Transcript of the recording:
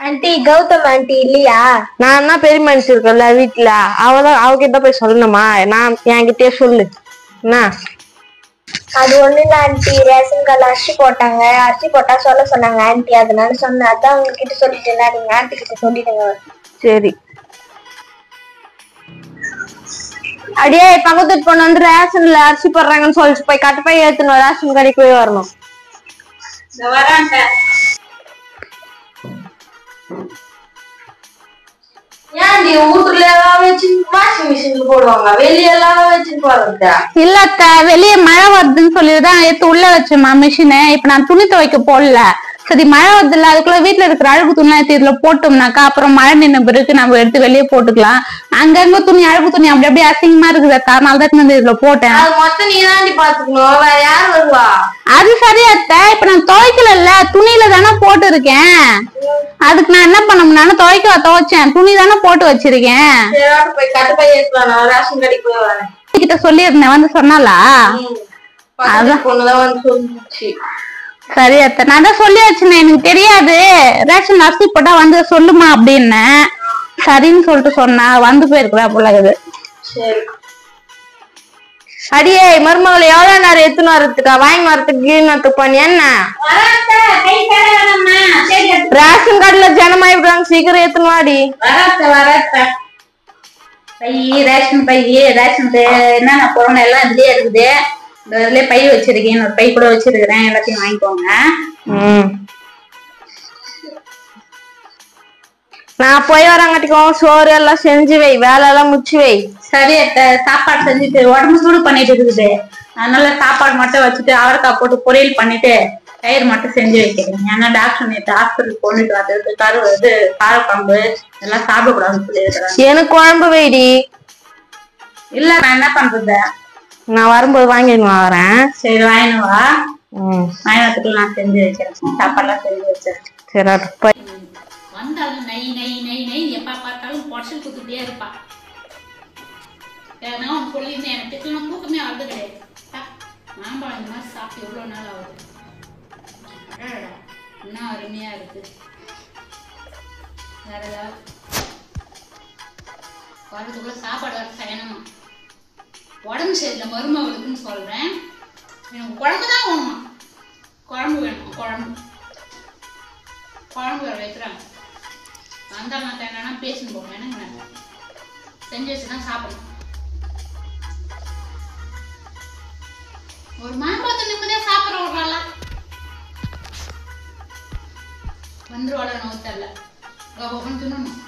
Aunty Gautham aunty இல்லையா? நான் தான் பெரிய மனுஷன் இருக்கல வீட்டுல, அவதான் அவகிட்ட போய் சொல்லணுமா? நான் என்கிட்டயே சொல்லு. என்ன? அது ஒண்ணு இல்ல ஆண்டி, ரேஷன் கார்டு அரிசி போட்டாங்க, அரிசி போட்டா சொல்ல சொன்னாங்க ஆண்டி, அதனால சொன்னேன். அதான் உங்ககிட்ட சொல்லிட்டேன், நீங்க ஆண்டி கிட்ட சொல்லிடுங்க. சரி. அடியே பக்கத்து பொண்ணு வந்து ரேஷன்ல அரிசி போடுறாங்கன்னு சொல்லிட்டு போய் கட்டப்பை ஏத்தணும், ரேஷன் கடைக்கு போய் வரணும். இல்ல வெளியே மழை வருதுன்னு சொல்லிதான் எடுத்து உள்ள வச்சோமா மிஷினை. இப்ப நான் துணி துவைக்க போடல. சரி மழை வருது இல்ல, அதுக்குள்ள வீட்டுல இருக்கிற அழுகு துணி எடுத்து இதுல போட்டோம்னாக்கா அப்புறம் மழை நின்ன பிறகு நம்ம எடுத்து வெளியே போட்டுக்கலாம். அங்கங்க துணி அழுகு துணி அப்படி அப்படியே அசிங்கமா இருக்குது, அதனால தான் இதுல போட்டேன். மொத்தம் நீ தான் பாத்துக்கணும், வேற யார் வருவா? அது சரியா இப்ப நான் துவைக்கல, துணியில தானே போட்டு இருக்கேன். அதுக்கு நான் என்ன பண்ண, துவைச்சேன், துணி தானே போட்டு வச்சிருக்கேன். கிட்ட சொல்லியிருந்தேன், வந்து சொன்னாலா? சரி அத்தை, நான் தான் சொல்லி வச்சேன், எனக்கு தெரியாது ரேஷன் அரிசி போட்டா வந்து சொல்லுமா அப்படின்னு. சரின்னு சொல்லிட்டு சொன்னா வந்து போயிருக்கிறா போலகுது. அடியே மருமகளை எவ்வளவு நேரம் எத்துன்னு வரதுக்கா? வாங்கி வரதுக்கு கீழ்னத்துக்கு பண்ணி என்ன? ரேஷன் கார்டுல ஜனமாயிடுறாங்க, சீக்கிரம் எத்துன்னு வாடி. ரேஷன் பை என்னென்ன பொருள் எல்லாம் இதுலயே இருக்குது. இதுலயே பை வச்சிருக்கேன், ஒரு பை கூட வச்சிருக்கிறேன், எல்லாத்தையும் வாங்கிக்கோங்க. நான் போய் வரங்காட்டிக்கும் சோறு எல்லாம் செஞ்சு வை, வேலை எல்லாம் முடிச்சு வை. சரி சாப்பாடு செஞ்சுட்டு உடம்பு சூடு பண்ணிட்டு இருக்குது, அதனால சாப்பாடு மட்டும் வச்சுட்டு அவரைக்காய் போட்டு பொரியல் பண்ணிட்டு தயிர் மட்டும் செஞ்சு வைக்கிறேன். ஏன்னா டாக்டர் நேற்று ஹாஸ்பிட்டல் கொண்டுட்டு வந்தது காரக்குழம்பு இதெல்லாம் சாப்பிடக்கூடாதுன்னு சொல்லியிருக்கிறேன். எனக்கு குழம்பு வைடி. இல்ல நான் என்ன பண்றது, நான் வரும்போது வாங்கிட்டு வரேன். சரி வாங்கினு வா. வாங்கினதுக்குள்ள நான் செஞ்சு வைக்கிறேன், சாப்பாடுலாம் செஞ்சு வச்சேன். சரி வந்தாலும் நை நை நை நை எப்ப பார்த்தாலும் பொடசல் குத்துட்டே இருப்பா. ஏன்னா அவன் சொல்லியிருந்தேன், எனக்கு திட்டலாம் தூக்கமே ஆகுது கிடையாது. மாம்பழம் இந்த மாதிரி சாப்பிட்டு எவ்வளோ நாள் ஆகுது, இன்னும் அருமையா இருக்கு. வேற ஏதாவது வரதுக்குள்ள சாப்பாடு வர செய்யணுமா? உடம்பு சரியில்லை மருமகளுக்குன்னு சொல்றேன், எனக்கு குழம்பு தான் வேணுமா? குழம்பு வேணுமா? குழம்பு வேற வைக்கிறாங்க. வந்தா நான் என்னன்னா பேசின்னு போகணும், என்னங்க செஞ்சு வச்சுதான் சாப்பிடணும். ஒரு மாம்பழத்தை நிம்மதியா சாப்பிட விடுறாளா? வந்துருவாள நோத்தல்ல தின்னணும்.